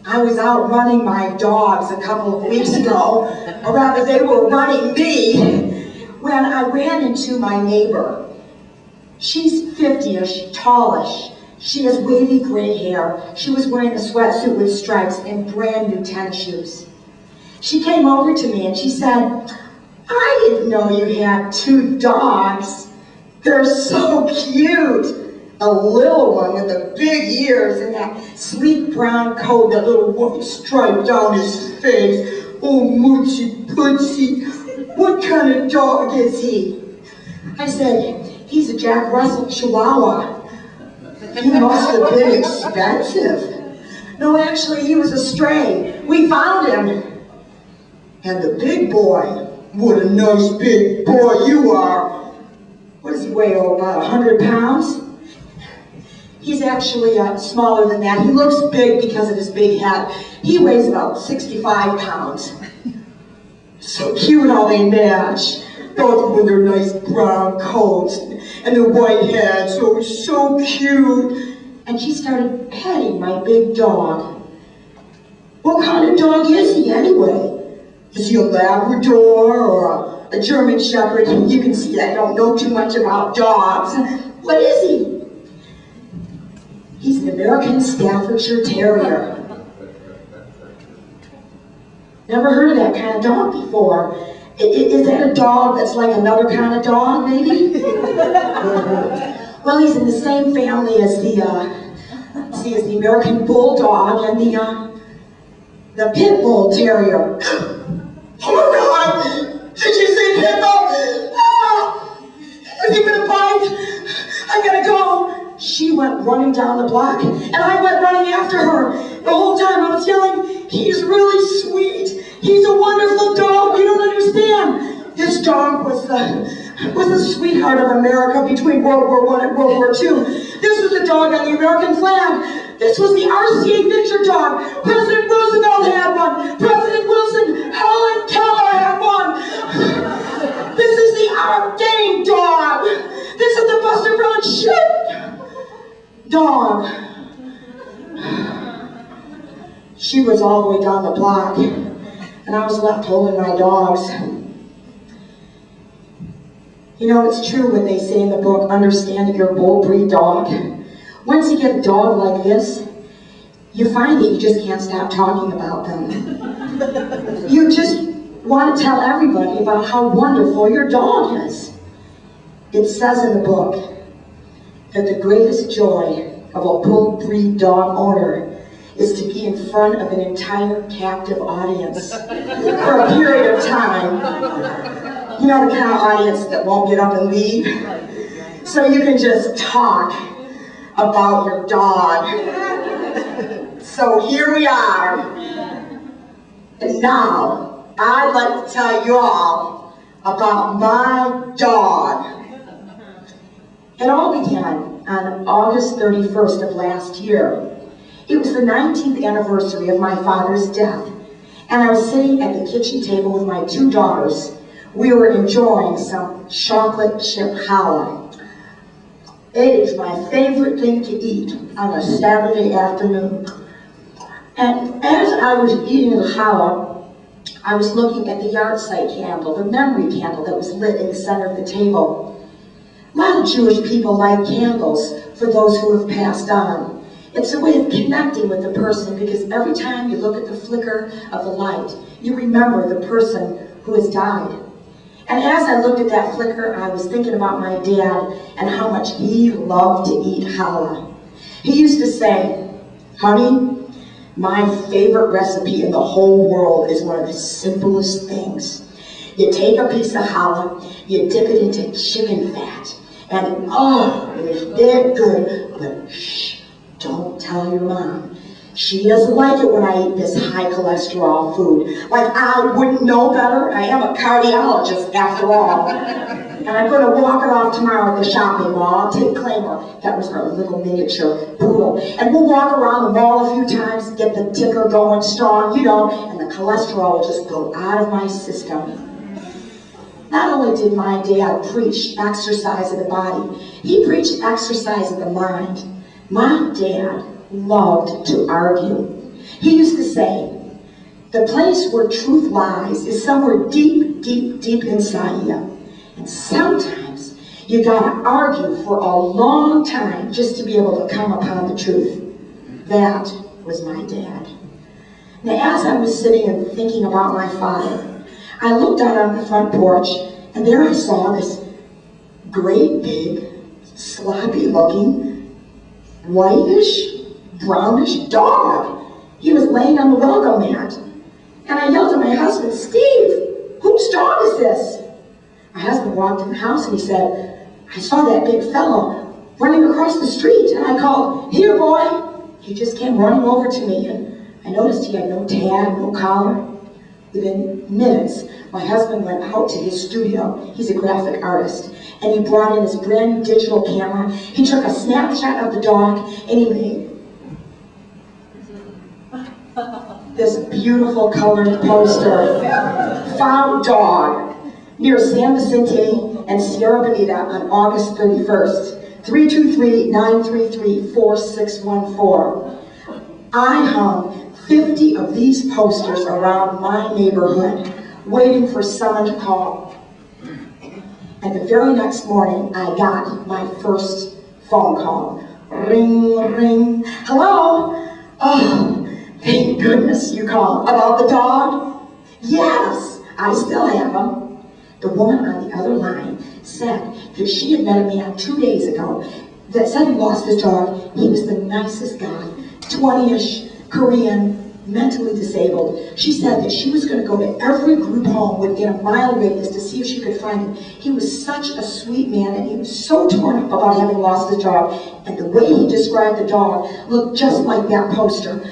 I was out running my dogs a couple of weeks ago, or rather they were running me, when I ran into my neighbor. She's 50-ish, tallish. She has wavy gray hair. She was wearing a sweatsuit with stripes and brand new tennis shoes. She came over to me and she said, I didn't know you had 2 dogs. They're so cute. A little one with the big ears and that sleek brown coat, that little white stripe down his face. Oh, Moochie Poochie, what kind of dog is he? I said, he's a Jack Russell Chihuahua. He must have been expensive. No, actually, he was a stray. We found him. And the big boy, what a nice big boy you are. What does he weigh, about 100 pounds? He's actually smaller than that. He looks big because of his big head. He weighs about 65 pounds. So cute how they match. Both with their nice brown coats and their white heads. So cute. And she started petting my big dog. What kind of dog is he anyway? Is he a Labrador or a German Shepherd? You can see I don't know too much about dogs. What is he? He's an American Staffordshire Terrier. Never heard of that kind of dog before. Is that a dog that's like another kind of dog, maybe? Well, he's in the same family as the American Bulldog and the Pit Bull Terrier. Oh my God! Did you say Pit Bull? Ah! Is he gonna bite? I gotta go. She went running down the block, and I went running after her. The whole time I was yelling, he's really sweet. He's a wonderful dog. You don't understand. This dog was the sweetheart of America between World War I and World War II. This was the dog on the American flag. This was the RCA Victor dog. President Roosevelt had one. President Wilson, Helen Keller had one. This is the Arm Gang dog. This is the Buster Brown shit dog. She was all the way down the block, and I was left holding my dogs. You know, it's true when they say in the book, understanding your bull breed dog. Once you get a dog like this, you find that you just can't stop talking about them. You just want to tell everybody about how wonderful your dog is. It says in the book that the greatest joy of a bull breed dog owner is to be in front of an entire captive audience for a period of time. You know, the kind of audience that won't get up and leave. So you can just talk about your dog. So here we are. And now, I'd like to tell you all about my dog. It all began on August 31st of last year. It was the 19th anniversary of my father's death, and I was sitting at the kitchen table with my 2 daughters. We were enjoying some chocolate chip challah. It is my favorite thing to eat on a Saturday afternoon. And as I was eating the challah, I was looking at the yard site candle, the memory candle that was lit in the center of the table. A lot of Jewish people light candles for those who have passed on. It's a way of connecting with the person, because every time you look at the flicker of the light, you remember the person who has died. And as I looked at that flicker, I was thinking about my dad and how much he loved to eat challah. He used to say, honey, my favorite recipe in the whole world is one of the simplest things. You take a piece of challah, you dip it into chicken fat, and oh, it is that good, but shh, don't tell your mom. She doesn't like it when I eat this high cholesterol food. Like I wouldn't know better. I am a cardiologist after all. And I'm going to walk her off tomorrow at the shopping mall. I'll take Claymore, that was our little miniature poodle, and we'll walk around the mall a few times, get the ticker going strong, you know, and the cholesterol will just go out of my system. Not only did my dad preach exercise of the body, he preached exercise of the mind. My dad loved to argue. He used to say, the place where truth lies is somewhere deep, deep, deep inside you. And sometimes you gotta argue for a long time just to be able to come upon the truth. That was my dad. Now, as I was sitting and thinking about my father, I looked out on the front porch, and there I saw this great big, sloppy-looking, whitish, brownish dog. He was laying on the welcome mat. And I yelled at my husband, Steve, whose dog is this? My husband walked in the house and he said, I saw that big fellow running across the street. And I called, here, boy. He just came running over to me. And I noticed he had no tag, no collar. Within minutes, my husband went out to his studio. He's a graphic artist. And he brought in his brand new digital camera. He took a snapshot of the dog and he made this beautiful colored poster, Found Dog, near San Vicente and Sierra Bonita on August 31st, 323-933-4614. I hung 50 of these posters around my neighborhood, waiting for someone to call. And the very next morning, I got my first phone call. Ring, ring. Hello? Oh, thank goodness you called. About the dog? Yes, I still have him. The woman on the other line said that she had met a man 2 days ago that said he lost his dog. He was the nicest guy, 20-ish, Korean, mentally disabled. She said that she was going to go to every group home within a mile radius to see if she could find him. He was such a sweet man, and he was so torn up about having lost his dog. And the way he described the dog looked just like that poster.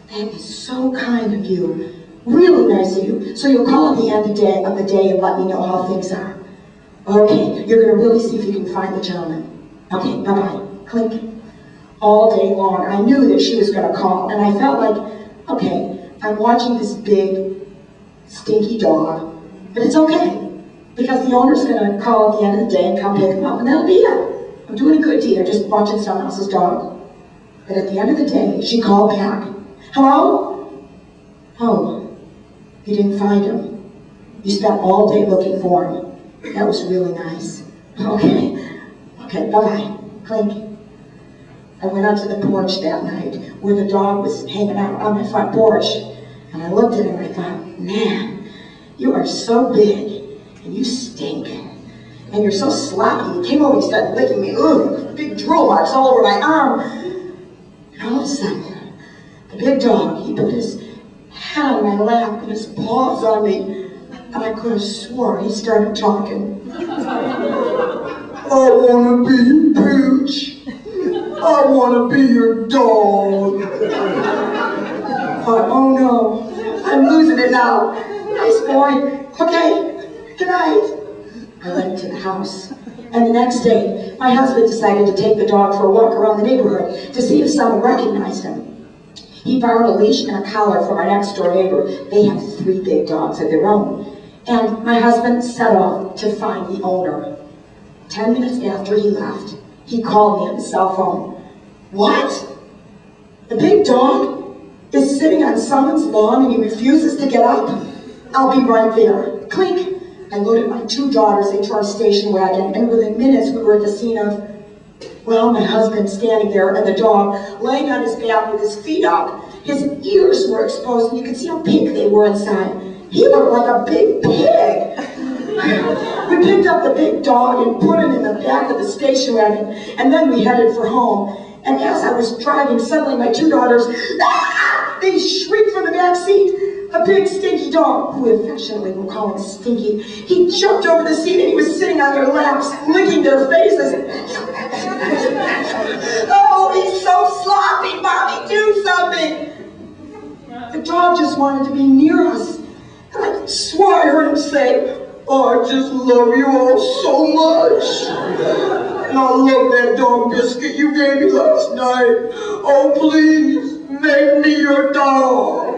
That is so kind of you. Really nice of you. So you'll call at the end of the day and let me know how things are. Okay, you're going to really see if you can find the gentleman. Okay, bye-bye. Clink. All day long, I knew that she was going to call, and I felt like, okay, I'm watching this big, stinky dog, but it's okay, because the owner's going to call at the end of the day and come pick him up, and that'll be it. I'm doing a good deed, just watching someone else's dog. But at the end of the day, she called back. Hello? Oh, you didn't find him. You spent all day looking for him. That was really nice. Okay, bye-bye. Clink. I went out to the porch that night where the dog was hanging out on my front porch. And I looked at him and I thought, man, you are so big and you stink. And you're so sloppy. He came over and started licking me. Ugh, big drool marks all over my arm. And all of a sudden, the big dog, he put his head on my lap and his paws on me. And I could have swore he started talking. I want to be Pooch. I want to be your dog. Oh no, I'm losing it now. Nice boy. Okay, good night. I went into the house, and the next day, my husband decided to take the dog for a walk around the neighborhood to see if someone recognized him. He borrowed a leash and a collar from our next door neighbor. They have 3 big dogs of their own. And my husband set off to find the owner. 10 minutes after he left, he called me on the cell phone. What? The big dog is sitting on someone's lawn and he refuses to get up? I'll be right there. Clink. I loaded my 2 daughters into our station wagon, and within minutes we were at the scene of, well, my husband standing there and the dog laying on his back with his feet up. His ears were exposed and you could see how pink they were inside. He looked like a big pig. We picked up the big dog and put him in the back of the station wagon, and then we headed for home. And as I was driving, suddenly my 2 daughters, they shrieked from the back seat. A big stinky dog, who affectionately we'll call him Stinky, he jumped over the seat and he was sitting on their laps, licking their faces. Oh, he's so sloppy, Mommy, do something. The dog just wanted to be near us. And I swore I heard him say, oh, I just love you all so much. And I love that dog biscuit you gave me last night. Oh, please, make me your dog.